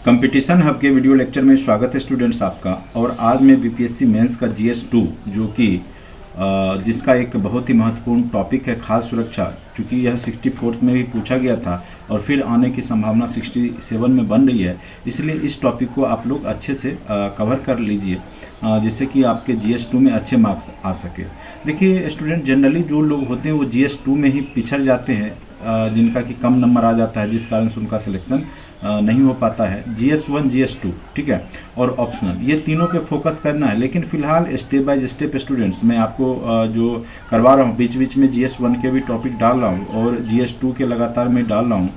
Competition hub के video lecture में स्वागत है स्टूडेंट्स आपका। और आज मैं बीपीएससी मेंस का GS2 जो कि जिसका एक बहुत ही महत्वपूर्ण टॉपिक है खाद्य सुरक्षा, क्योंकि यह 64th में भी पूछा गया था और फिर आने की संभावना 67 में बन रही है, इसलिए इस टॉपिक को आप लोग अच्छे से कवर कर लीजिए जिससे कि आपके GS2 में अच्छे मार्क्स आ सके। देखिए स्टूडेंट, जनरली जो लोग होते हैं वो GS2 में ही पिछड़ जाते हैं, जिनका कि कम नंबर आ जाता है, जिस कारण से उनका सिलेक्शन नहीं हो पाता है। GS1 GS2 ठीक है, और ऑप्शनल, ये तीनों पे फोकस करना है। लेकिन फिलहाल स्टेप बाय स्टेप स्टूडेंट्स मैं आपको जो करवा रहा हूँ, बीच बीच में GS1 के भी टॉपिक डाल रहा हूँ और GS2 के लगातार मैं डाल रहा हूँ।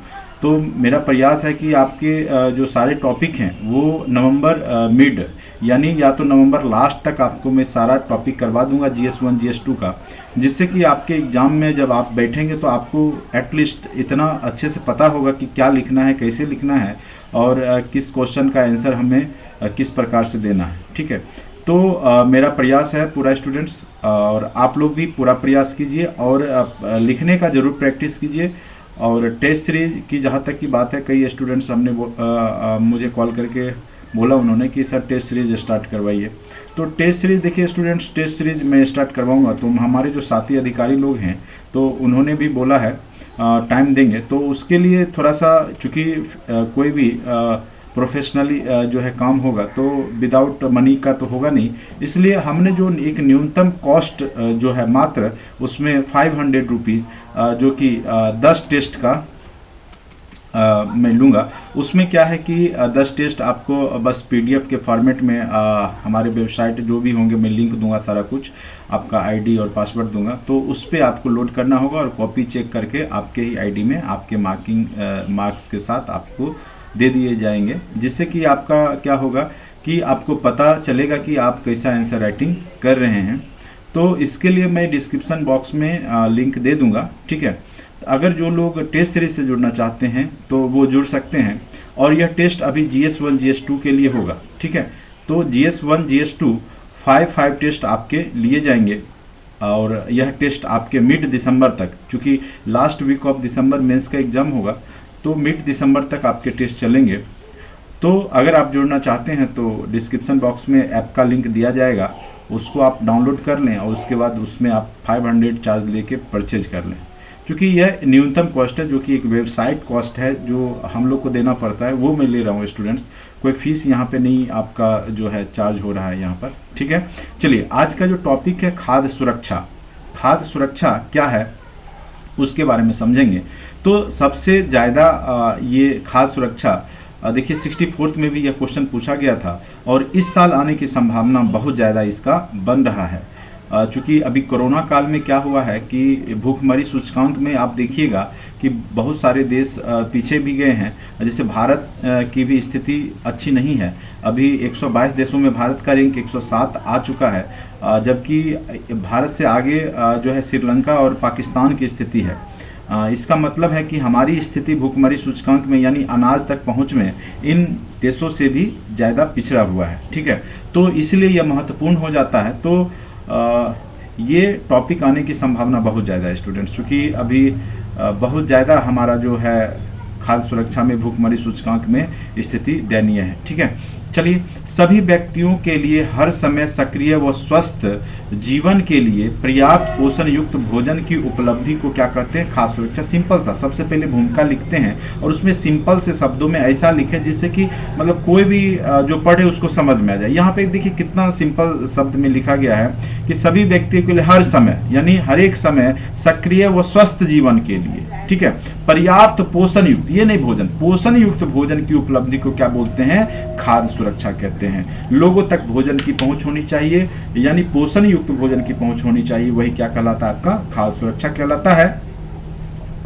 तो मेरा प्रयास है कि आपके जो सारे टॉपिक हैं वो नवंबर मिड यानी या तो नवंबर लास्ट तक आपको मैं सारा टॉपिक करवा दूंगा GS1 GS2 का, जिससे कि आपके एग्ज़ाम में जब आप बैठेंगे तो आपको एटलीस्ट इतना अच्छे से पता होगा कि क्या लिखना है, कैसे लिखना है और किस क्वेश्चन का आंसर हमें किस प्रकार से देना है। ठीक है, तो मेरा प्रयास है पूरा स्टूडेंट्स, और आप लोग भी पूरा प्रयास कीजिए और लिखने का ज़रूर प्रैक्टिस कीजिए। और टेस्ट सीरीज की जहाँ तक की बात है, कई स्टूडेंट्स हमने मुझे कॉल करके बोला उन्होंने कि सर टेस्ट सीरीज स्टार्ट करवाइए। तो टेस्ट सीरीज देखिए स्टूडेंट्स, टेस्ट सीरीज मैं स्टार्ट करवाऊंगा। तो हमारे जो साथी अधिकारी लोग हैं तो उन्होंने भी बोला है टाइम देंगे, तो उसके लिए थोड़ा सा, चूँकि कोई भी प्रोफेशनली जो है काम होगा तो विदाउट मनी का तो होगा नहीं, इसलिए हमने जो एक न्यूनतम कॉस्ट जो है मात्र उसमें 500 रुपीज़ जो कि 10 टेस्ट का मैं लूँगा। उसमें क्या है कि 10 टेस्ट आपको बस PDF के फॉर्मेट में हमारे वेबसाइट जो भी होंगे मैं लिंक दूंगा, सारा कुछ आपका ID और पासवर्ड दूंगा, तो उस पर आपको लोड करना होगा और कॉपी चेक करके आपके ही ID में आपके मार्क्स के साथ आपको दे दिए जाएंगे, जिससे कि आपका क्या होगा कि आपको पता चलेगा कि आप कैसा आंसर राइटिंग कर रहे हैं। तो इसके लिए मैं डिस्क्रिप्शन बॉक्स में लिंक दे दूंगा। ठीक है, अगर जो लोग टेस्ट सीरीज से जुड़ना चाहते हैं तो वो जुड़ सकते हैं। और यह टेस्ट अभी GS1 GS2 के लिए होगा। ठीक है, तो GS1 GS2 5 टेस्ट आपके लिए जाएंगे और यह टेस्ट आपके मिड दिसंबर तक, चूँकि लास्ट वीक ऑफ दिसंबर मेंस का एग्ज़ाम होगा, तो मिड दिसंबर तक आपके टेस्ट चलेंगे। तो अगर आप जुड़ना चाहते हैं तो डिस्क्रिप्शन बॉक्स में ऐप का लिंक दिया जाएगा, उसको आप डाउनलोड कर लें और उसके बाद उसमें आप 500 चार्ज लेके परचेज कर लें। क्योंकि यह न्यूनतम कॉस्ट है, जो कि एक वेबसाइट कॉस्ट है जो हम लोग को देना पड़ता है, वो मैं ले रहा हूँ स्टूडेंट्स। कोई फीस यहाँ पे नहीं आपका जो है चार्ज हो रहा है यहाँ पर। ठीक है, चलिए आज का जो टॉपिक है खाद्य सुरक्षा, खाद्य सुरक्षा क्या है उसके बारे में समझेंगे। तो सबसे ज़्यादा ये खाद्य सुरक्षा देखिए 64th में भी यह क्वेश्चन पूछा गया था और इस साल आने की संभावना बहुत ज़्यादा इसका बन रहा है। चूँकि अभी कोरोना काल में क्या हुआ है कि भूखमरी सूचकांक में आप देखिएगा कि बहुत सारे देश पीछे भी गए हैं। जैसे भारत की भी स्थिति अच्छी नहीं है, अभी 122 देशों में भारत का रैंक 107 आ चुका है, जबकि भारत से आगे जो है श्रीलंका और पाकिस्तान की स्थिति है। इसका मतलब है कि हमारी स्थिति भूखमरी सूचकांक में यानी अनाज तक पहुंच में इन देशों से भी ज़्यादा पिछड़ा हुआ है। ठीक है, तो इसलिए यह महत्वपूर्ण हो जाता है। तो ये टॉपिक आने की संभावना बहुत ज़्यादा है स्टूडेंट्स, क्योंकि अभी बहुत ज़्यादा हमारा जो है खाद्य सुरक्षा में भूखमरी सूचकांक में स्थिति दयनीय है। ठीक है, चलिए, सभी व्यक्तियों के लिए हर समय सक्रिय व स्वस्थ जीवन के लिए पर्याप्त पोषण युक्त भोजन की उपलब्धि को क्या कहते हैं? खाद्य सुरक्षा। सिंपल सा सबसे पहले भूमिका लिखते हैं और उसमें सिंपल से शब्दों में ऐसा लिखें जिससे कि मतलब कोई भी जो पढ़े उसको समझ में आ जाए। यहाँ पे देखिए कितना सिंपल शब्द में लिखा गया है कि सभी व्यक्तियों के लिए हर समय यानी हर एक समय सक्रिय व स्वस्थ जीवन के लिए, ठीक है, पर्याप्त पोषण युक्त, ये नहीं भोजन, पोषण युक्त भोजन की उपलब्धि को क्या बोलते हैं? खाद्य सुरक्षा कहते हैं। लोगों तक भोजन की पहुंच होनी चाहिए यानी पोषण युक्त भोजन की पहुंच होनी चाहिए, वही क्या कहलाता है? आपका खाद्य सुरक्षा कहलाता है।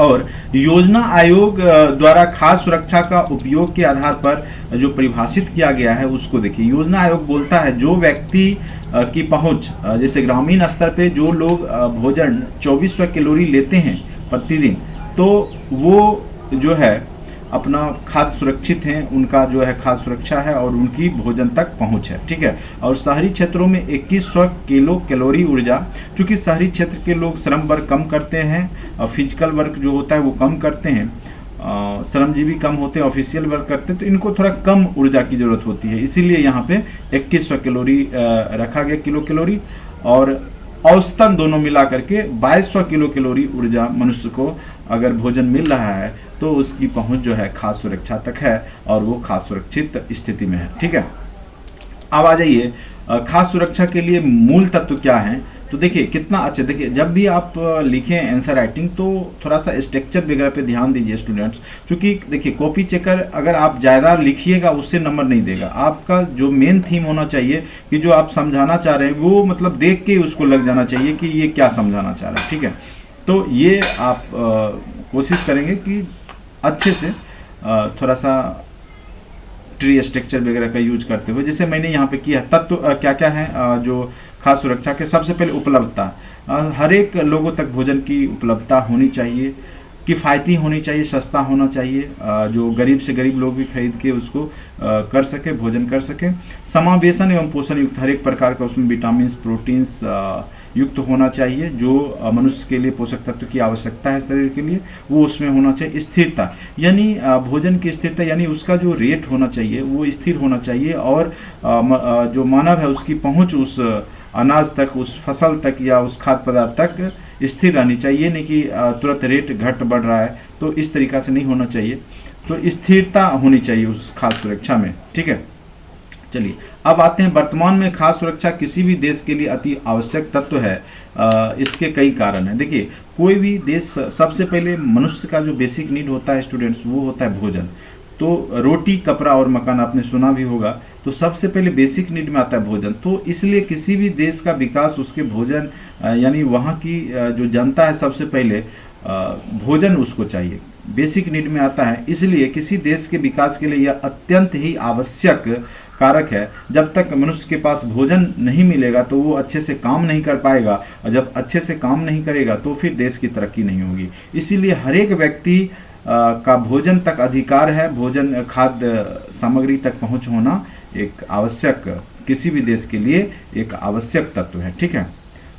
और योजना आयोग द्वारा खाद्य सुरक्षा का उपयोग के आधार पर जो परिभाषित किया गया है उसको देखिए। योजना आयोग बोलता है जो व्यक्ति की पहुंच, जैसे ग्रामीण स्तर पे जो लोग भोजन 2400 कैलोरी लेते हैं प्रतिदिन, तो वो जो है अपना खाद्य सुरक्षित हैं, उनका जो है खाद्य सुरक्षा है और उनकी भोजन तक पहुंच है। ठीक है, और शहरी क्षेत्रों में 2100 किलो कैलोरी ऊर्जा, क्योंकि शहरी क्षेत्र के लोग श्रम वर्क कम करते हैं और फिजिकल वर्क जो होता है वो कम करते हैं, श्रमजीवी कम होते हैं, ऑफिशियल वर्क करते हैं, तो इनको थोड़ा कम ऊर्जा की ज़रूरत होती है, इसीलिए यहाँ पे 2100 कैलोरी रखा गया, किलो कैलोरी, और औसतन दोनों मिला करके 2200 किलो कैलोरी ऊर्जा मनुष्य को अगर भोजन मिल रहा है तो उसकी पहुंच जो है खाद्य सुरक्षा तक है और वो खाद्य सुरक्षित स्थिति में है। ठीक है, अब आ जाइए खाद्य सुरक्षा के लिए मूल तत्व क्या हैं। तो देखिए कितना अच्छा, देखिए जब भी आप लिखें आंसर राइटिंग तो थोड़ा सा स्ट्रक्चर वगैरह पे ध्यान दीजिए स्टूडेंट्स, क्योंकि देखिए कॉपी चेकर अगर आप ज़्यादा लिखिएगा उससे नंबर नहीं देगा। आपका जो मेन थीम होना चाहिए कि जो आप समझाना चाह रहे हैं वो मतलब देख के उसको लग जाना चाहिए कि ये क्या समझाना चाह रहा है। ठीक है, तो ये आप कोशिश करेंगे कि अच्छे से थोड़ा सा ट्री स्ट्रक्चर वगैरह का यूज करते हुए, जैसे मैंने यहाँ पे किया तत्व क्या क्या है जो खाद्य सुरक्षा के। सबसे पहले उपलब्धता, हर एक लोगों तक भोजन की उपलब्धता होनी चाहिए, किफ़ायती होनी चाहिए, सस्ता होना चाहिए, जो गरीब से गरीब लोग भी खरीद के उसको कर सके, भोजन कर सके। समावेशन एवं पोषण युक्त हर एक प्रकार का उसमें विटामिन प्रोटीन्स युक्त होना चाहिए, जो मनुष्य के लिए पोषक तत्व की आवश्यकता है शरीर के लिए वो उसमें होना चाहिए। स्थिरता यानी भोजन की स्थिरता, यानी उसका जो रेट होना चाहिए वो स्थिर होना चाहिए, और जो मानव है उसकी पहुंच उस अनाज तक, उस फसल तक या उस खाद्य पदार्थ तक स्थिर रहनी चाहिए, नहीं कि तुरंत रेट घट बढ़ रहा है, तो इस तरीक़ा से नहीं होना चाहिए। तो स्थिरता होनी चाहिए उस खाद्य सुरक्षा में। ठीक है, चलिए अब आते हैं वर्तमान में खाद्य सुरक्षा किसी भी देश के लिए अति आवश्यक तत्व है। इसके कई कारण हैं। देखिए कोई भी देश, सबसे पहले मनुष्य का जो बेसिक नीड होता है स्टूडेंट्स वो होता है भोजन। तो रोटी, कपड़ा और मकान आपने सुना भी होगा, तो सबसे पहले बेसिक नीड में आता है भोजन। तो इसलिए किसी भी देश का विकास उसके भोजन यानी वहाँ की जो जनता है सबसे पहले भोजन उसको चाहिए, बेसिक नीड में आता है। इसलिए किसी देश के विकास के लिए यह अत्यंत ही आवश्यक कारक है। जब तक मनुष्य के पास भोजन नहीं मिलेगा तो वो अच्छे से काम नहीं कर पाएगा, और जब अच्छे से काम नहीं करेगा तो फिर देश की तरक्की नहीं होगी। इसीलिए हर एक व्यक्ति का भोजन तक अधिकार है, भोजन खाद्य सामग्री तक पहुंच होना एक आवश्यक, किसी भी देश के लिए एक आवश्यक तत्व है। ठीक है,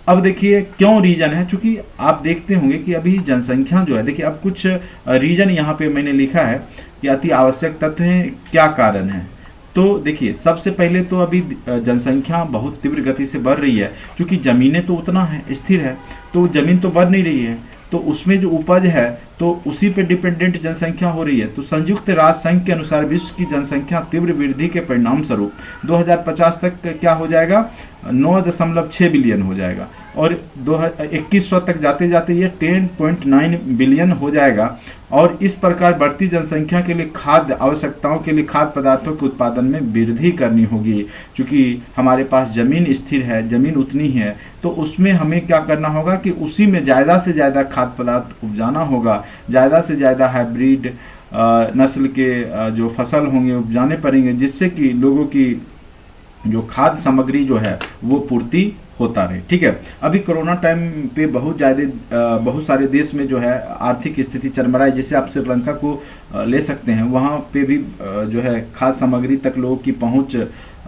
अब देखिए क्यों रीजन है, क्योंकि आप देखते होंगे कि अभी जनसंख्या जो है, देखिए अब कुछ रीजन यहाँ पे मैंने लिखा है कि अति आवश्यक तत्व हैं, क्या कारण है। तो देखिए सबसे पहले तो अभी जनसंख्या बहुत तीव्र गति से बढ़ रही है, क्योंकि ज़मीनें तो उतना है, स्थिर है, तो ज़मीन तो बढ़ नहीं रही है, तो उसमें जो उपज है तो उसी पे डिपेंडेंट जनसंख्या हो रही है। तो संयुक्त राष्ट्र संघ के अनुसार विश्व की जनसंख्या तीव्र वृद्धि के परिणाम स्वरूप 2050 तक क्या हो जाएगा, 9.6 बिलियन हो जाएगा, और 2100 तक जाते जाते ये 10.9 बिलियन हो जाएगा। और इस प्रकार बढ़ती जनसंख्या के लिए खाद्य आवश्यकताओं के लिए खाद्य पदार्थों के उत्पादन में वृद्धि करनी होगी, क्योंकि हमारे पास ज़मीन स्थिर है, ज़मीन उतनी ही है, तो उसमें हमें क्या करना होगा कि उसी में ज़्यादा से ज़्यादा खाद्य पदार्थ उपजाना होगा, ज़्यादा से ज़्यादा हाइब्रिड नस्ल के जो फसल होंगे उपजाने पड़ेंगे, जिससे कि लोगों की जो खाद्य सामग्री जो है वो पूर्ति होता रहे। ठीक है, अभी कोरोना टाइम पे बहुत सारे देश में जो है आर्थिक स्थिति चरमराई, जैसे आप श्रीलंका को ले सकते हैं, वहाँ पे भी जो है खाद्य सामग्री तक लोगों की पहुँच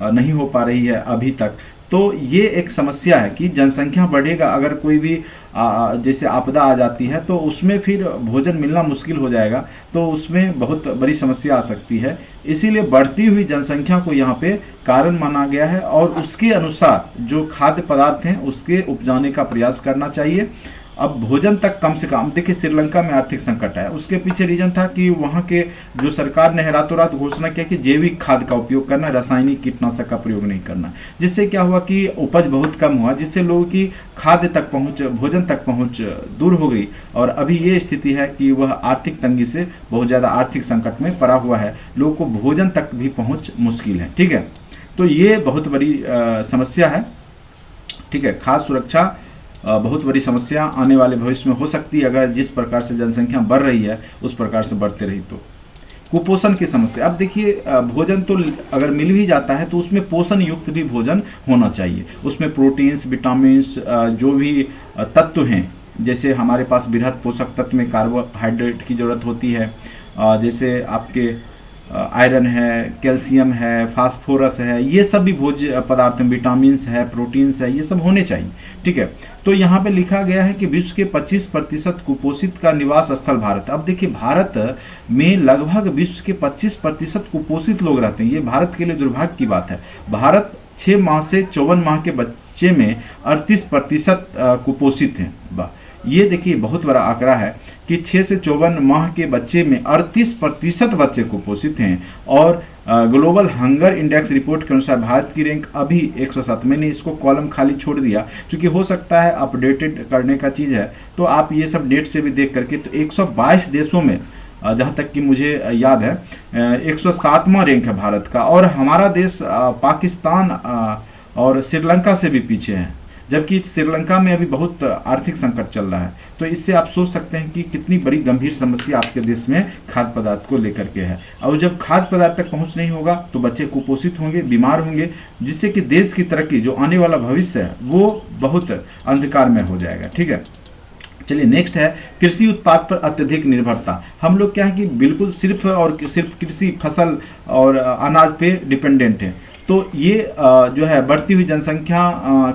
नहीं हो पा रही है अभी तक। तो ये एक समस्या है कि जनसंख्या बढ़ेगा, अगर कोई भी जैसे आपदा आ जाती है तो उसमें फिर भोजन मिलना मुश्किल हो जाएगा, तो उसमें बहुत बड़ी समस्या आ सकती है। इसीलिए बढ़ती हुई जनसंख्या को यहाँ पे कारण माना गया है, और उसके अनुसार जो खाद्य पदार्थ हैं उसके उपजाने का प्रयास करना चाहिए। अब भोजन तक कम से कम, देखिए श्रीलंका में आर्थिक संकट है, उसके पीछे रीजन था कि वहाँ के जो सरकार ने रातों रात घोषणा किया कि जैविक खाद का उपयोग करना, रासायनिक कीटनाशक का प्रयोग नहीं करना, जिससे क्या हुआ कि उपज बहुत कम हुआ, जिससे लोगों की खाद्य तक पहुँच, भोजन तक पहुँच दूर हो गई। और अभी ये स्थिति है कि वह आर्थिक तंगी से बहुत ज़्यादा आर्थिक संकट में पड़ा हुआ है, लोगों को भोजन तक भी पहुँच मुश्किल है। ठीक है, तो ये बहुत बड़ी समस्या है। ठीक है, खाद्य सुरक्षा बहुत बड़ी समस्या आने वाले भविष्य में हो सकती है, अगर जिस प्रकार से जनसंख्या बढ़ रही है उस प्रकार से बढ़ते रही तो। कुपोषण की समस्या, अब देखिए भोजन तो अगर मिल भी जाता है तो उसमें पोषण युक्त भी भोजन होना चाहिए, उसमें प्रोटीन्स, विटामिन्स, जो भी तत्व हैं, जैसे हमारे पास बृहद पोषक तत्व में कार्बोहाइड्रेट की ज़रूरत होती है, जैसे आपके आयरन है, कैल्शियम है, फास्फोरस है, ये सब भी भोज्य पदार्थ, विटामिन्स है, प्रोटीन्स है, ये सब होने चाहिए। ठीक है, तो यहाँ पे लिखा गया है कि विश्व के 25% कुपोषित का निवास स्थल भारत। अब देखिए, भारत में लगभग विश्व के 25% कुपोषित लोग रहते हैं। ये भारत के लिए दुर्भाग्य की बात है। भारत 6 माह से 54 माह के बच्चे में 38% कुपोषित हैं। ये देखिए बहुत बड़ा आंकड़ा है कि 6 से 54 माह के बच्चे में 38% बच्चे कुपोषित हैं। और ग्लोबल हंगर इंडेक्स रिपोर्ट के अनुसार भारत की रैंक अभी 107। मैंने इसको कॉलम खाली छोड़ दिया क्योंकि हो सकता है अपडेटेड करने का चीज़ है, तो आप ये सब डेट से भी देख करके, तो 122 देशों में जहाँ तक कि मुझे याद है 107वां रैंक है भारत का। और हमारा देश पाकिस्तान और श्रीलंका से भी पीछे है, जबकि श्रीलंका में अभी बहुत आर्थिक संकट चल रहा है। तो इससे आप सोच सकते हैं कि कितनी बड़ी गंभीर समस्या आपके देश में खाद्य पदार्थ को लेकर के है। और जब खाद्य पदार्थ तक पहुंच नहीं होगा तो बच्चे कुपोषित होंगे, बीमार होंगे, जिससे कि देश की तरक्की, जो आने वाला भविष्य है, वो बहुत अंधकार में हो जाएगा। ठीक है, चलिए नेक्स्ट है कृषि उत्पाद पर अत्यधिक निर्भरता। हम लोग क्या है कि बिल्कुल सिर्फ और सिर्फ कृषि, फसल और अनाज पे डिपेंडेंट है। तो ये जो है बढ़ती हुई जनसंख्या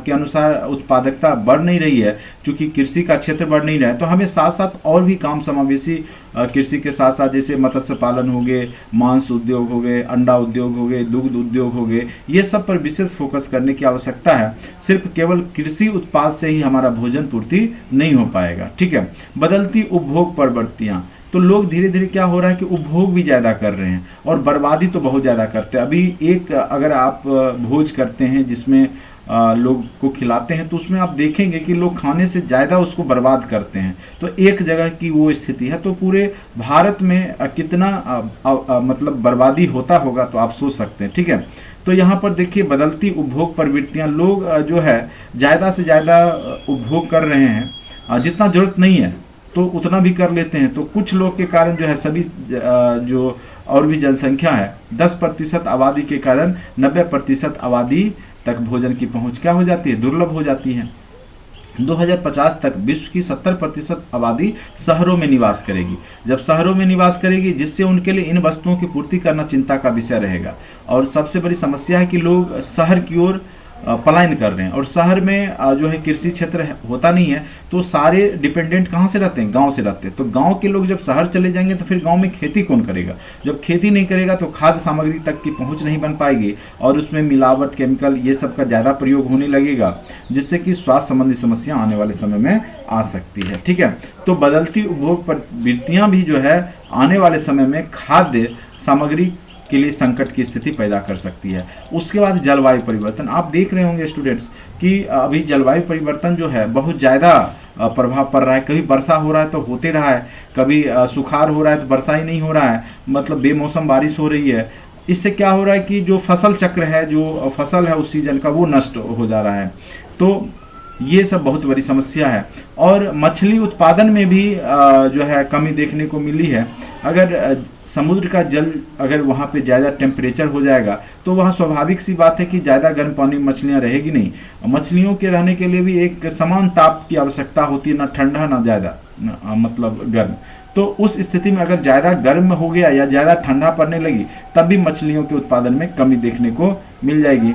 के अनुसार उत्पादकता बढ़ नहीं रही है, क्योंकि कृषि का क्षेत्र बढ़ नहीं रहा है। तो हमें साथ साथ और भी काम समावेशी कृषि के साथ साथ, जैसे मत्स्य पालन हो गए, मांस उद्योग हो गए, अंडा उद्योग हो गए, दुग्ध उद्योग हो गए, ये सब पर विशेष फोकस करने की आवश्यकता है। सिर्फ केवल कृषि उत्पाद से ही हमारा भोजन पूर्ति नहीं हो पाएगा। ठीक है, बदलती उपभोग प्रवृत्तियाँ, तो लोग धीरे धीरे क्या हो रहा है कि उपभोग भी ज़्यादा कर रहे हैं और बर्बादी तो बहुत ज़्यादा करते हैं। अभी एक अगर आप भोज करते हैं जिसमें लोग को खिलाते हैं, तो उसमें आप देखेंगे कि लोग खाने से ज़्यादा उसको बर्बाद करते हैं। तो एक जगह की वो स्थिति है, तो पूरे भारत में कितना मतलब बर्बादी होता होगा, तो आप सोच सकते हैं। ठीक है, तो यहाँ पर देखिए बदलती उपभोग प्रवृत्तियाँ, लोग जो है ज़्यादा से ज़्यादा उपभोग कर रहे हैं, जितना जरूरत नहीं है तो उतना भी कर लेते हैं। तो कुछ लोग के कारण जो है सभी जो और भी जनसंख्या है, 10% आबादी के कारण 90% आबादी तक भोजन की पहुंच क्या हो जाती है, दुर्लभ हो जाती है। 2050 तक विश्व की 70% आबादी शहरों में निवास करेगी। जब शहरों में निवास करेगी, जिससे उनके लिए इन वस्तुओं की पूर्ति करना चिंता का विषय रहेगा। और सबसे बड़ी समस्या है कि लोग शहर की ओर पलायन कर रहे हैं, और शहर में जो है कृषि क्षेत्र होता नहीं है, तो सारे डिपेंडेंट कहाँ से रहते हैं, गांव से रहते हैं। तो गांव के लोग जब शहर चले जाएंगे तो फिर गांव में खेती कौन करेगा। जब खेती नहीं करेगा तो खाद्य सामग्री तक की पहुंच नहीं बन पाएगी, और उसमें मिलावट, केमिकल, ये सब का ज़्यादा प्रयोग होने लगेगा, जिससे कि स्वास्थ्य संबंधी समस्या आने वाले समय में आ सकती है। ठीक है, तो बदलती उपभोग प्रवृत्तियाँ भी जो है आने वाले समय में खाद्य सामग्री के लिए संकट की स्थिति पैदा कर सकती है। उसके बाद जलवायु परिवर्तन, आप देख रहे होंगे स्टूडेंट्स कि अभी जलवायु परिवर्तन जो है बहुत ज़्यादा प्रभाव पड़ रहा है। कभी वर्षा हो रहा है तो होते रहा है, कभी सुखाड़ हो रहा है तो वर्षा ही नहीं हो रहा है, मतलब बेमौसम बारिश हो रही है। इससे क्या हो रहा है कि जो फसल चक्र है, जो फसल है उस सीजन का, वो नष्ट हो जा रहा है। तो ये सब बहुत बड़ी समस्या है। और मछली उत्पादन में भी जो है कमी देखने को मिली है। अगर समुद्र का जल अगर वहाँ पे ज़्यादा टेम्परेचर हो जाएगा तो वहाँ स्वाभाविक सी बात है कि ज़्यादा गर्म पानी में मछलियाँ रहेगी नहीं। मछलियों के रहने के लिए भी एक समान ताप की आवश्यकता होती है, ना ठंडा ना ज़्यादा मतलब गर्म। तो उस स्थिति में अगर ज़्यादा गर्म हो गया या ज़्यादा ठंडा पड़ने लगी, तब भी मछलियों के उत्पादन में कमी देखने को मिल जाएगी।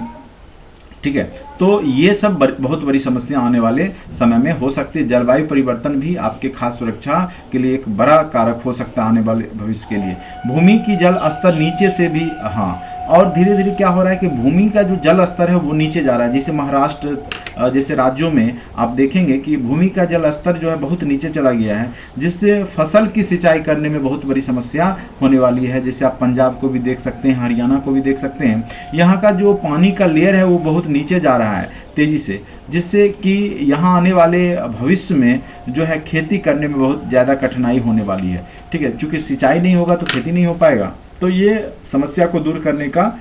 ठीक है, तो ये सब बहुत बड़ी समस्या आने वाले समय में हो सकती है। जलवायु परिवर्तन भी आपके खाद्य सुरक्षा के लिए एक बड़ा कारक हो सकता है आने वाले भविष्य के लिए। भूमि की जल स्तर नीचे से भी, हाँ, और धीरे धीरे क्या हो रहा है कि भूमि का जो जल स्तर है वो नीचे जा रहा है। जैसे महाराष्ट्र जैसे राज्यों में आप देखेंगे कि भूमि का जल स्तर जो है बहुत नीचे चला गया है, जिससे फसल की सिंचाई करने में बहुत बड़ी समस्या होने वाली है। जैसे आप पंजाब को भी देख सकते हैं, हरियाणा को भी देख सकते हैं, यहाँ का जो पानी का लेयर है वो बहुत नीचे जा रहा है तेज़ी से, जिससे कि यहाँ आने वाले भविष्य में जो है खेती करने में बहुत ज़्यादा कठिनाई होने वाली है। ठीक है, चूँकि सिंचाई नहीं होगा तो खेती नहीं हो पाएगा। तो ये समस्या को दूर करने का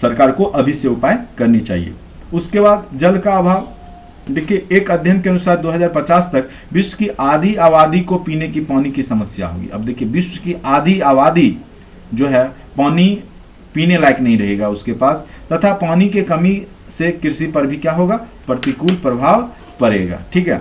सरकार को अभी से उपाय करनी चाहिए। उसके बाद जल का अभाव, देखिए एक अध्ययन के अनुसार 2050 तक विश्व की आधी आबादी को पीने की पानी की समस्या होगी। अब देखिए विश्व की आधी आबादी जो है पानी पीने लायक नहीं रहेगा उसके पास, तथा पानी के कमी से कृषि पर भी क्या होगा, प्रतिकूल प्रभाव पड़ेगा। ठीक है,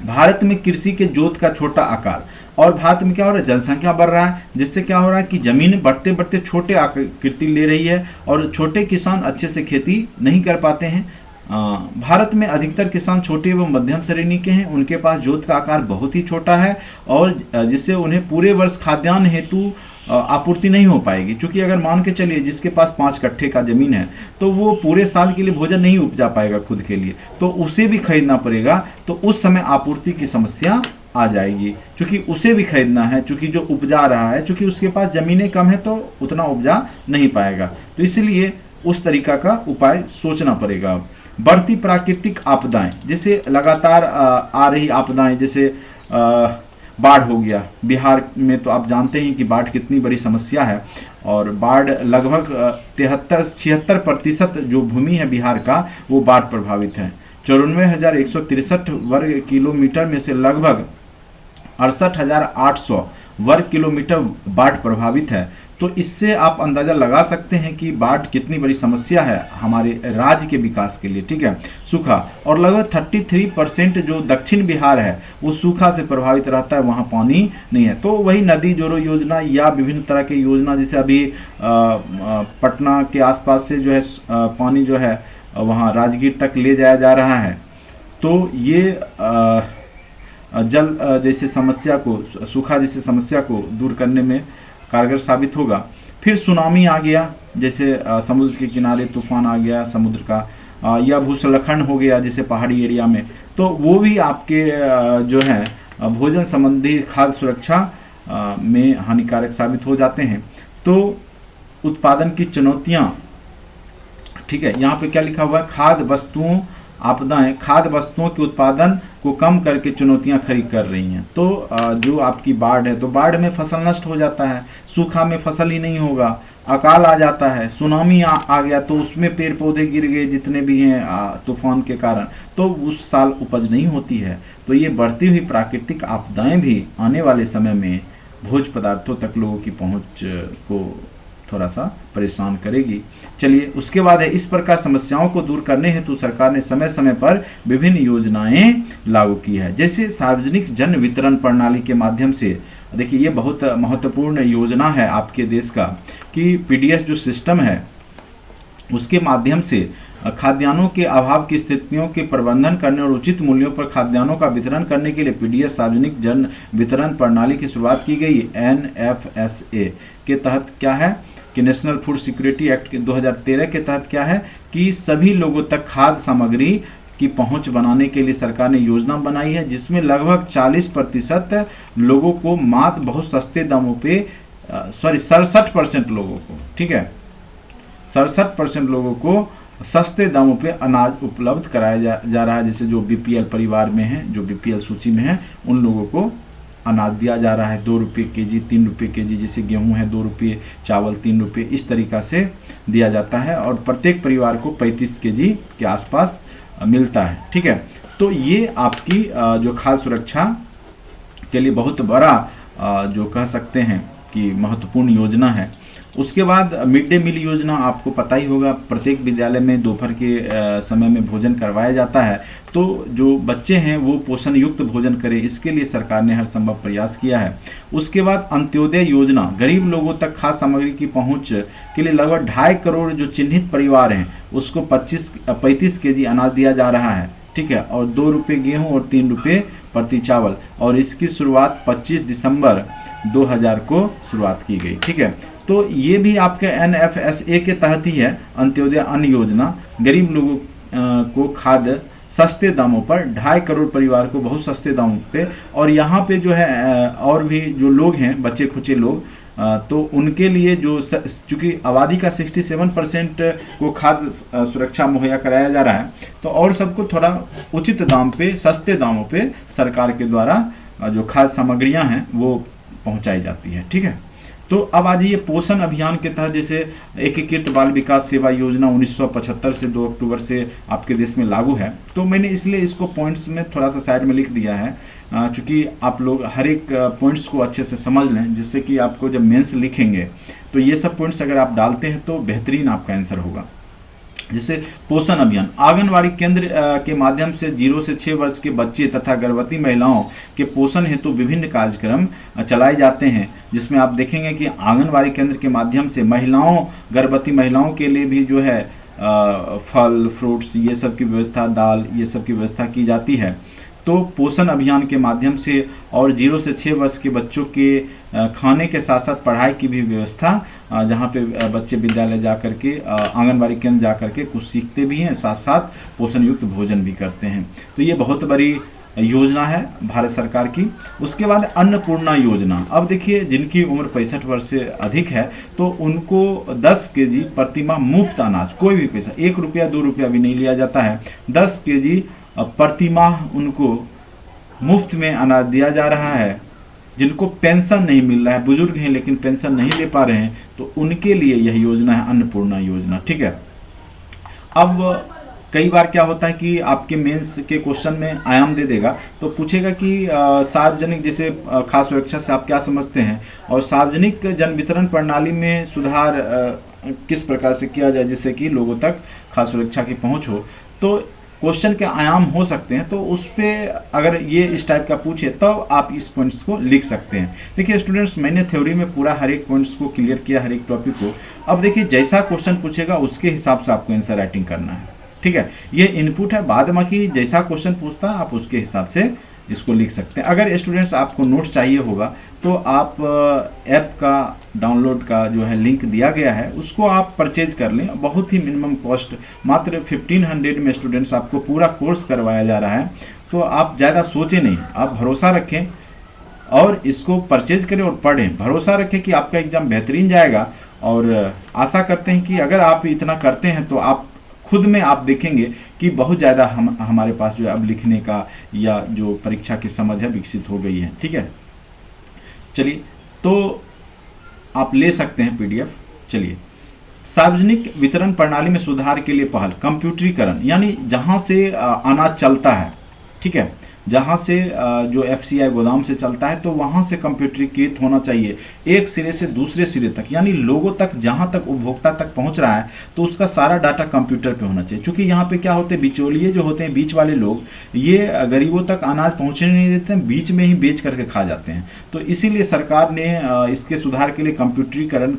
भारत में कृषि के जोत का छोटा आकार, और भारत में क्या हो रहा है, जनसंख्या बढ़ रहा है, जिससे क्या हो रहा है कि जमीन बढ़ते बढ़ते छोटे आकृति ले रही है और छोटे किसान अच्छे से खेती नहीं कर पाते हैं। भारत में अधिकतर किसान छोटे एवं मध्यम श्रेणी के हैं, उनके पास जोत का आकार बहुत ही छोटा है और जिससे उन्हें पूरे वर्ष खाद्यान्न हेतु आपूर्ति नहीं हो पाएगी। क्योंकि अगर मान के चलिए जिसके पास 5 कट्ठे का जमीन है तो वो पूरे साल के लिए भोजन नहीं उपजा पाएगा खुद के लिए, तो उसे भी खरीदना पड़ेगा, तो उस समय आपूर्ति की समस्या आ जाएगी। क्योंकि उसे भी खरीदना है, क्योंकि जो उपजा रहा है, क्योंकि उसके पास जमीनें कम है तो उतना उपजा नहीं पाएगा, तो इसलिए उस तरीका का उपाय सोचना पड़ेगा। बढ़ती प्राकृतिक आपदाएं, जैसे लगातार आ रही आपदाएं, जैसे बाढ़ हो गया। बिहार में तो आप जानते हैं कि बाढ़ कितनी बड़ी समस्या है और बाढ़ लगभग 76% जो भूमि है बिहार का वो बाढ़ प्रभावित है। 94,163 वर्ग किलोमीटर में से लगभग 68,800 वर्ग किलोमीटर बाढ़ प्रभावित है। तो इससे आप अंदाज़ा लगा सकते हैं कि बाढ़ कितनी बड़ी समस्या है हमारे राज्य के विकास के लिए, ठीक है। सूखा, और लगभग 33% जो दक्षिण बिहार है वो सूखा से प्रभावित रहता है, वहाँ पानी नहीं है। तो वही नदी जोड़ो योजना या विभिन्न तरह की योजना, जैसे अभी पटना के आसपास से जो है पानी जो है वहाँ राजगीर तक ले जाया जा रहा है, तो ये जल जैसे समस्या को, सूखा जैसे समस्या को दूर करने में कारगर साबित होगा। फिर सुनामी आ गया, जैसे समुद्र के किनारे तूफान आ गया समुद्र का, या भूस्खलन हो गया जैसे पहाड़ी एरिया में, तो वो भी आपके जो है भोजन संबंधी खाद्य सुरक्षा में हानिकारक साबित हो जाते हैं। तो उत्पादन की चुनौतियाँ, ठीक है, यहाँ पे क्या लिखा हुआ है, खाद्य वस्तुओं आपदाएं खाद्य वस्तुओं के उत्पादन को कम करके चुनौतियां खड़ी कर रही हैं। तो जो आपकी बाढ़ है, तो बाढ़ में फसल नष्ट हो जाता है, सूखा में फसल ही नहीं होगा, अकाल आ जाता है, सुनामी आ गया तो उसमें पेड़ पौधे गिर गए जितने भी हैं तूफान के कारण, तो उस साल उपज नहीं होती है। तो ये बढ़ती हुई प्राकृतिक आपदाएं भी आने वाले समय में भोज्य पदार्थों तक लोगों की पहुंच को थोड़ा सा परेशान करेगी। चलिए, उसके बाद है, इस प्रकार समस्याओं को दूर करने हेतु सरकार ने समय समय पर विभिन्न योजनाएं लागू की है। जैसे सार्वजनिक जन वितरण प्रणाली के माध्यम से, देखिए ये बहुत महत्वपूर्ण योजना है आपके देश का, कि पीडीएस जो सिस्टम है उसके माध्यम से खाद्यान्नों के अभाव की स्थितियों के प्रबंधन करने और उचित मूल्यों पर खाद्यान्नों का वितरण करने के लिए पीडीएस सार्वजनिक जन वितरण प्रणाली की शुरुआत की गई। NFSA के तहत क्या है कि नेशनल फूड सिक्योरिटी एक्ट के 2013 के तहत क्या है कि सभी लोगों तक खाद्य सामग्री की पहुंच बनाने के लिए सरकार ने योजना बनाई है, जिसमें लगभग 40% लोगों को मात्र बहुत सस्ते दामों पे 67% लोगों को, ठीक है, 67% लोगों को सस्ते दामों पे अनाज उपलब्ध कराया जा रहा है। जैसे जो बीपीएल परिवार में हैं, जो बीपीएल सूची में हैं, उन लोगों को अनाज दिया जा रहा है 2 रुपये केजी, 3 रुपये केजी, जैसे गेहूं है 2 रुपये, चावल 3 रुपये, इस तरीक़ा से दिया जाता है और प्रत्येक परिवार को 35 केजी के आसपास मिलता है, ठीक है। तो ये आपकी जो खाद्य सुरक्षा के लिए बहुत बड़ा जो कह सकते हैं कि महत्वपूर्ण योजना है। उसके बाद मिड डे मील योजना, आपको पता ही होगा, प्रत्येक विद्यालय में दोपहर के समय में भोजन करवाया जाता है, तो जो बच्चे हैं वो पोषण युक्त भोजन करें, इसके लिए सरकार ने हर संभव प्रयास किया है। उसके बाद अंत्योदय योजना, गरीब लोगों तक खाद्य सामग्री की पहुंच के लिए लगभग 2.5 करोड़ जो चिन्हित परिवार हैं उसको 35 केजी अनाज दिया जा रहा है, ठीक है, और 2 रुपये गेहूँ और 3 रुपये प्रति चावल, और इसकी शुरुआत 25 दिसंबर 2000 को शुरुआत की गई, ठीक है। तो ये भी आपके NFSA के तहत ही है, अंत्योदय अन्न योजना, गरीब लोगों को खाद्य सस्ते दामों पर, 2.5 करोड़ परिवार को बहुत सस्ते दामों पे, और यहाँ पे जो है और भी जो लोग हैं बच्चे खुचे लोग, तो उनके लिए जो चूँकि आबादी का 67% को खाद्य सुरक्षा मुहैया कराया जा रहा है, तो और सबको थोड़ा उचित दाम पे, सस्ते दामों पे सरकार के द्वारा जो खाद्य सामग्रियाँ हैं वो पहुँचाई जाती है, ठीक है। तो अब आ जाइए पोषण अभियान के तहत, जैसे एकीकृत बाल विकास सेवा योजना 1975 से 2 अक्टूबर से आपके देश में लागू है। तो मैंने इसलिए इसको पॉइंट्स में थोड़ा सा साइड में लिख दिया है, क्योंकि आप लोग हर एक पॉइंट्स को अच्छे से समझ लें, जिससे कि आपको जब मेंस लिखेंगे तो ये सब पॉइंट्स अगर आप डालते हैं तो बेहतरीन आपका आंसर होगा। जैसे पोषण अभियान, आंगनवाड़ी केंद्र के माध्यम से 0 से 6 वर्ष के बच्चे तथा गर्भवती महिलाओं के पोषण हेतु विभिन्न कार्यक्रम चलाए जाते हैं, जिसमें आप देखेंगे कि आंगनवाड़ी केंद्र के माध्यम से महिलाओं, गर्भवती महिलाओं के लिए भी जो है फल फ्रूट्स ये सब की व्यवस्था, दाल ये सब की व्यवस्था की जाती है। तो पोषण अभियान के माध्यम से और 0 से 6 वर्ष के बच्चों के खाने के साथ साथ पढ़ाई की भी व्यवस्था, जहाँ पे बच्चे विद्यालय जा कर के, आंगनबाड़ी केंद्र जा कर के कुछ सीखते भी हैं, साथ साथ पोषण युक्त भोजन भी करते हैं। तो ये बहुत बड़ी योजना है भारत सरकार की। उसके बाद अन्नपूर्णा योजना। अब देखिए, जिनकी उम्र 65 वर्ष से अधिक है तो उनको 10 केजी प्रतिमाह मुफ्त अनाज, कोई भी पैसा, 1 रुपया 2 रुपया भी नहीं लिया जाता है, 10 केजी प्रतिमाह उनको मुफ्त में अनाज दिया जा रहा है। जिनको पेंशन नहीं मिल रहा है, बुजुर्ग हैं लेकिन पेंशन नहीं ले पा रहे हैं, तो उनके लिए यह योजना है अन्नपूर्णा योजना। ठीक है। अब कई बार क्या होता है कि आपके मेंस के क्वेश्चन में आयाम दे देगा तो पूछेगा कि सार्वजनिक, जैसे खाद्य सुरक्षा से आप क्या समझते हैं, और सार्वजनिक जन वितरण प्रणाली में सुधार किस प्रकार से किया जाए जिससे कि लोगों तक खाद्य सुरक्षा की पहुंच हो। तो क्वेश्चन के आयाम हो सकते हैं, तो उस पर अगर ये इस टाइप का पूछे तो आप इस पॉइंट्स को लिख सकते हैं। देखिए स्टूडेंट्स, मैंने थ्योरी में पूरा हर एक पॉइंट्स को क्लियर किया, हर एक टॉपिक को। अब देखिए, जैसा क्वेश्चन पूछेगा उसके हिसाब से आपको आंसर राइटिंग करना है। ठीक है, ये इनपुट है, बाद में कि जैसा क्वेश्चन पूछता है आप उसके हिसाब से इसको लिख सकते हैं। अगर स्टूडेंट्स आपको नोट्स चाहिए होगा तो आप ऐप का डाउनलोड का जो है लिंक दिया गया है, उसको आप परचेज कर लें। बहुत ही मिनिमम कॉस्ट, मात्र 1500 में स्टूडेंट्स आपको पूरा कोर्स करवाया जा रहा है। तो आप ज़्यादा सोचें नहीं, आप भरोसा रखें और इसको परचेज करें और पढ़ें। भरोसा रखें कि आपका एग्ज़ाम बेहतरीन जाएगा, और आशा करते हैं कि अगर आप इतना करते हैं तो आप खुद में आप देखेंगे कि बहुत ज़्यादा हमारे पास जो है अब लिखने का या जो परीक्षा की समझ है विकसित हो गई है। ठीक है, चलिए, तो आप ले सकते हैं PDF। चलिए, सार्वजनिक वितरण प्रणाली में सुधार के लिए पहल, कंप्यूटरीकरण, यानी जहां से अनाज चलता है, ठीक है, जहां से जो FCI गोदाम से चलता है तो वहां से कंप्यूटरीकृत होना चाहिए, एक सिरे से दूसरे सिरे तक, यानी लोगों तक, जहां तक उपभोक्ता तक पहुंच रहा है तो उसका सारा डाटा कंप्यूटर पे होना चाहिए। क्योंकि यहाँ पे क्या होते हैं, बिचौलिए जो होते हैं, बीच वाले लोग, ये गरीबों तक अनाज पहुंचने नहीं देते हैं, बीच में ही बेच करके खा जाते हैं। तो इसीलिए सरकार ने इसके सुधार के लिए कंप्यूटरीकरण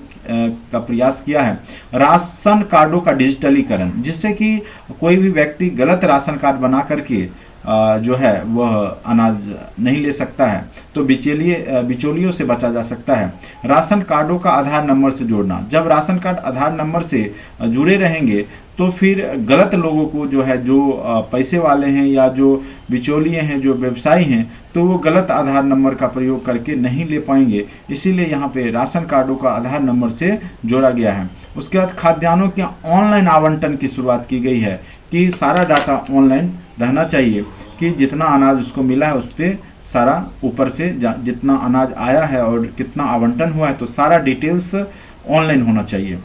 का प्रयास किया है। राशन कार्डों का डिजिटलीकरण, जिससे कि कोई भी व्यक्ति गलत राशन कार्ड बना करके जो है वह अनाज नहीं ले सकता है, तो बिचौलियों से बचा जा सकता है। राशन कार्डों का आधार नंबर से जोड़ना, जब राशन कार्ड आधार नंबर से जुड़े रहेंगे तो फिर गलत लोगों को जो है, जो पैसे वाले हैं या जो बिचौलिए हैं, जो व्यवसायी हैं, तो वो गलत आधार नंबर का प्रयोग करके नहीं ले पाएंगे। इसीलिए यहाँ पे राशन कार्डों का आधार नंबर से जोड़ा गया है। उसके बाद खाद्यान्नों के ऑनलाइन आवंटन की शुरुआत की गई है कि सारा डाटा ऑनलाइन रहना चाहिए, कि जितना अनाज उसको मिला है उस पर सारा ऊपर से जितना अनाज आया है और कितना आवंटन हुआ है तो सारा डिटेल्स ऑनलाइन होना चाहिए।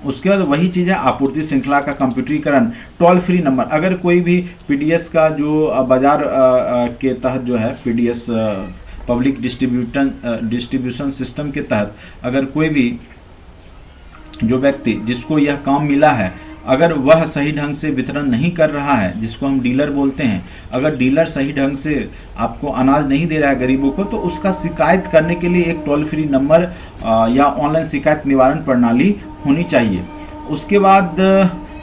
उसके बाद वही चीज़ है, आपूर्ति श्रृंखला का कंप्यूटरीकरण, टोल फ्री नंबर, अगर कोई भी PDS का जो बाजार के तहत जो है, PDS पब्लिक डिस्ट्रीब्यूशन सिस्टम के तहत अगर कोई भी जो व्यक्ति जिसको यह काम मिला है, अगर वह सही ढंग से वितरण नहीं कर रहा है, जिसको हम डीलर बोलते हैं, अगर डीलर सही ढंग से आपको अनाज नहीं दे रहा है गरीबों को, तो उसका शिकायत करने के लिए एक टोल फ्री नंबर या ऑनलाइन शिकायत निवारण प्रणाली होनी चाहिए। उसके बाद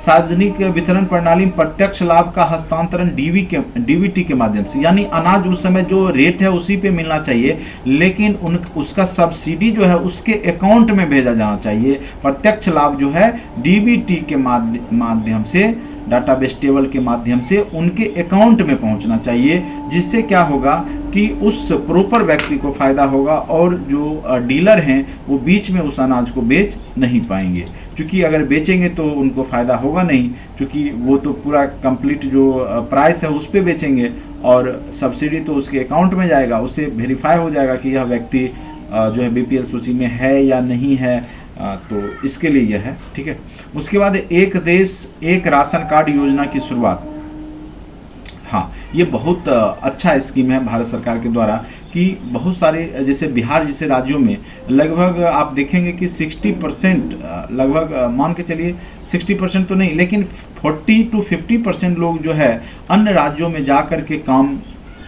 सार्वजनिक वितरण प्रणाली में प्रत्यक्ष लाभ का हस्तांतरण DBT के माध्यम से, यानी अनाज उस समय जो रेट है उसी पे मिलना चाहिए, लेकिन उसका सब्सिडी जो है उसके अकाउंट में भेजा जाना चाहिए। प्रत्यक्ष लाभ जो है DBT के माध्यम से, डाटाबेस टेबल के माध्यम से उनके अकाउंट में पहुंचना चाहिए, जिससे क्या होगा कि उस प्रॉपर व्यक्ति को फायदा होगा और जो डीलर हैं वो बीच में उस अनाज को बेच नहीं पाएंगे। क्योंकि अगर बेचेंगे तो उनको फ़ायदा होगा नहीं, क्योंकि वो तो पूरा कंप्लीट जो प्राइस है उस पर बेचेंगे और सब्सिडी तो उसके अकाउंट में जाएगा, उससे वेरीफाई हो जाएगा कि यह व्यक्ति जो है BPL सूची में है या नहीं है। तो इसके लिए यह है, ठीक है। उसके बाद एक देश एक राशन कार्ड योजना की शुरुआत, हाँ, ये बहुत अच्छा स्कीम है भारत सरकार के द्वारा कि बहुत सारे जैसे बिहार जैसे राज्यों में लगभग आप देखेंगे कि 60% लगभग मान के चलिए 60% तो नहीं लेकिन 40 to 50% लोग जो है अन्य राज्यों में जा कर के काम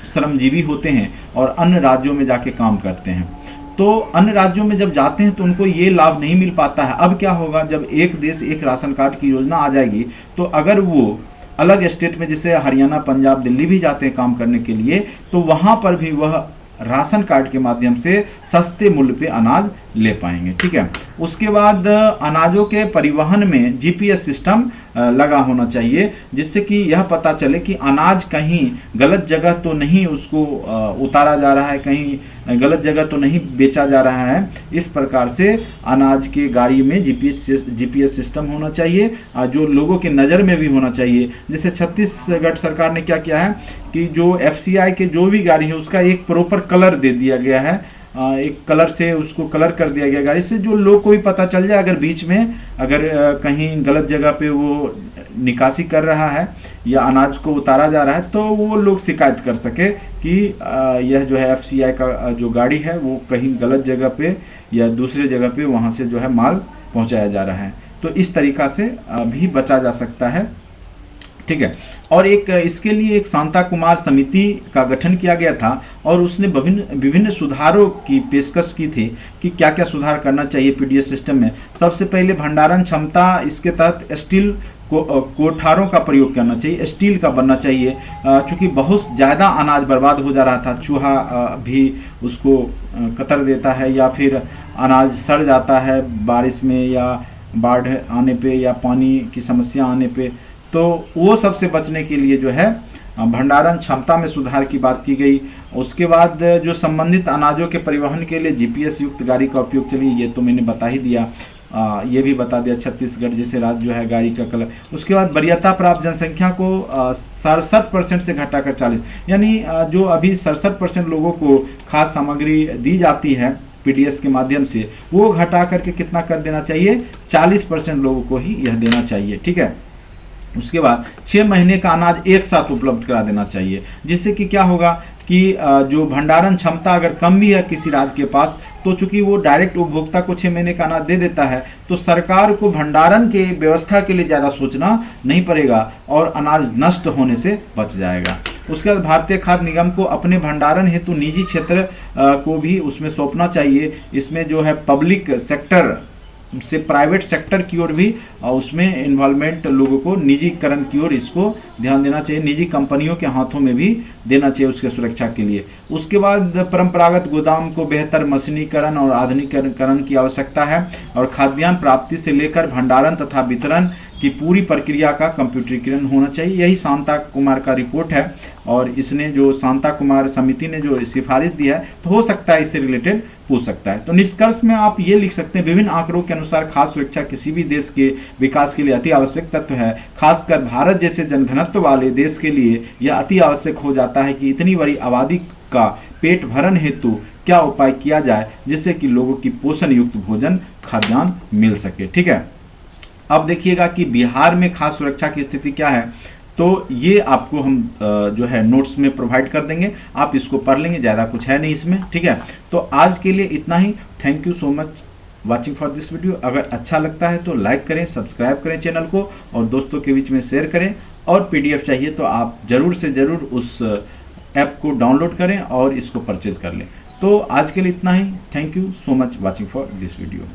श्रमजीवी होते हैं और अन्य राज्यों में जाके काम करते हैं। तो अन्य राज्यों में जब जाते हैं तो उनको ये लाभ नहीं मिल पाता है। अब क्या होगा, जब एक देश एक राशन कार्ड की योजना आ जाएगी तो अगर वो अलग स्टेट में जैसे हरियाणा, पंजाब, दिल्ली भी जाते हैं काम करने के लिए तो वहाँ पर भी वह राशन कार्ड के माध्यम से सस्ते मूल्य पे अनाज ले पाएंगे। ठीक है। उसके बाद अनाजों के परिवहन में जीपीएस सिस्टम लगा होना चाहिए, जिससे कि यह पता चले कि अनाज कहीं गलत जगह तो नहीं उसको उतारा जा रहा है, कहीं गलत जगह तो नहीं बेचा जा रहा है। इस प्रकार से अनाज के गाड़ी में जीपीएस सिस्टम होना चाहिए, जो लोगों के नज़र में भी होना चाहिए। जैसे छत्तीसगढ़ सरकार ने क्या किया है कि जो एफसीआई के जो भी गाड़ी है उसका एक प्रॉपर कलर दे दिया गया है, एक कलर से उसको कलर कर दिया गया गाड़ी से, जो लोग को भी पता चल जाए अगर बीच में अगर कहीं गलत जगह पे वो निकासी कर रहा है या अनाज को उतारा जा रहा है तो वो लोग शिकायत कर सके कि यह जो है एफसीआई का जो गाड़ी है वो कहीं गलत जगह पे या दूसरे जगह पे वहाँ से जो है माल पहुँचाया जा रहा है। तो इस तरीक़ा से भी बचा जा सकता है। ठीक है। और एक इसके लिए एक शांता कुमार समिति का गठन किया गया था और उसने विभिन्न सुधारों की पेशकश की थी कि क्या क्या सुधार करना चाहिए पीडीएस सिस्टम में। सबसे पहले भंडारण क्षमता, इसके तहत स्टील कोठारों का प्रयोग करना चाहिए, स्टील का बनना चाहिए, चूँकि बहुत ज़्यादा अनाज बर्बाद हो जा रहा था। चूहा भी उसको कतर देता है या फिर अनाज सड़ जाता है बारिश में या बाढ़ आने पे या पानी की समस्या आने पे। तो वो सबसे बचने के लिए जो है भंडारण क्षमता में सुधार की बात की गई। उसके बाद जो संबंधित अनाजों के परिवहन के लिए जीपीएस युक्त गाड़ी का उपयोग, चलिए ये तो मैंने बता ही दिया, ये भी बता दिया छत्तीसगढ़ जैसे राज्य जो है गाड़ी का कलर। उसके बाद वरीयता प्राप्त जनसंख्या को 67% से घटाकर 40, यानी जो अभी 67% लोगों को खाद्य सामग्री दी जाती है पीडीएस के माध्यम से, वो घटा करके कितना कर देना चाहिए, 40% लोगों को ही यह देना चाहिए। ठीक है। उसके बाद 6 महीने का अनाज एक साथ उपलब्ध करा देना चाहिए, जिससे कि क्या होगा कि जो भंडारण क्षमता अगर कम भी है किसी राज्य के पास तो चूंकि वो डायरेक्ट उपभोक्ता को 6 महीने का अनाज दे देता है तो सरकार को भंडारण के व्यवस्था के लिए ज़्यादा सोचना नहीं पड़ेगा और अनाज नष्ट होने से बच जाएगा। उसके बाद भारतीय खाद्य निगम को अपने भंडारण हेतु निजी क्षेत्र को भी उसमें सौंपना चाहिए। इसमें जो है पब्लिक सेक्टर से प्राइवेट सेक्टर की ओर भी उसमें इन्वॉल्वमेंट लोगों को निजीकरण की ओर इसको ध्यान देना चाहिए, निजी कंपनियों के हाथों में भी देना चाहिए उसके सुरक्षा के लिए। उसके बाद परंपरागत गोदाम को बेहतर मशीनीकरण और आधुनिकीकरण की आवश्यकता है और खाद्यान्न प्राप्ति से लेकर भंडारण तथा वितरण की पूरी प्रक्रिया का कंप्यूटरीकरण होना चाहिए। यही शांता कुमार का रिपोर्ट है और इसने जो शांता कुमार समिति ने जो सिफारिश दी है तो हो सकता है इससे रिलेटेड पूछ सकता है। तो निष्कर्ष में आप ये लिख सकते हैं, विभिन्न आंकड़ों के अनुसार खाद्य सुरक्षा किसी भी देश के विकास के लिए अति आवश्यक तत्व है। खासकर भारत जैसे जनघनत्व वाले देश के लिए यह अति आवश्यक हो जाता है कि इतनी बड़ी आबादी का पेट भरण हेतु क्या उपाय किया जाए जिससे कि लोगों की पोषण युक्त भोजन खाद्यान्न मिल सके। ठीक है। अब देखिएगा कि बिहार में खाद्य सुरक्षा की स्थिति क्या है, तो ये आपको हम जो है नोट्स में प्रोवाइड कर देंगे, आप इसको पढ़ लेंगे, ज़्यादा कुछ है नहीं इसमें। ठीक है। तो आज के लिए इतना ही। Thank you so much watching for this video. अगर अच्छा लगता है तो लाइक करें, सब्सक्राइब करें चैनल को और दोस्तों के बीच में शेयर करें। और पीडीएफ चाहिए तो आप ज़रूर से ज़रूर उस ऐप को डाउनलोड करें और इसको परचेज कर लें। तो आज के लिए इतना ही। Thank you so much watching for this video.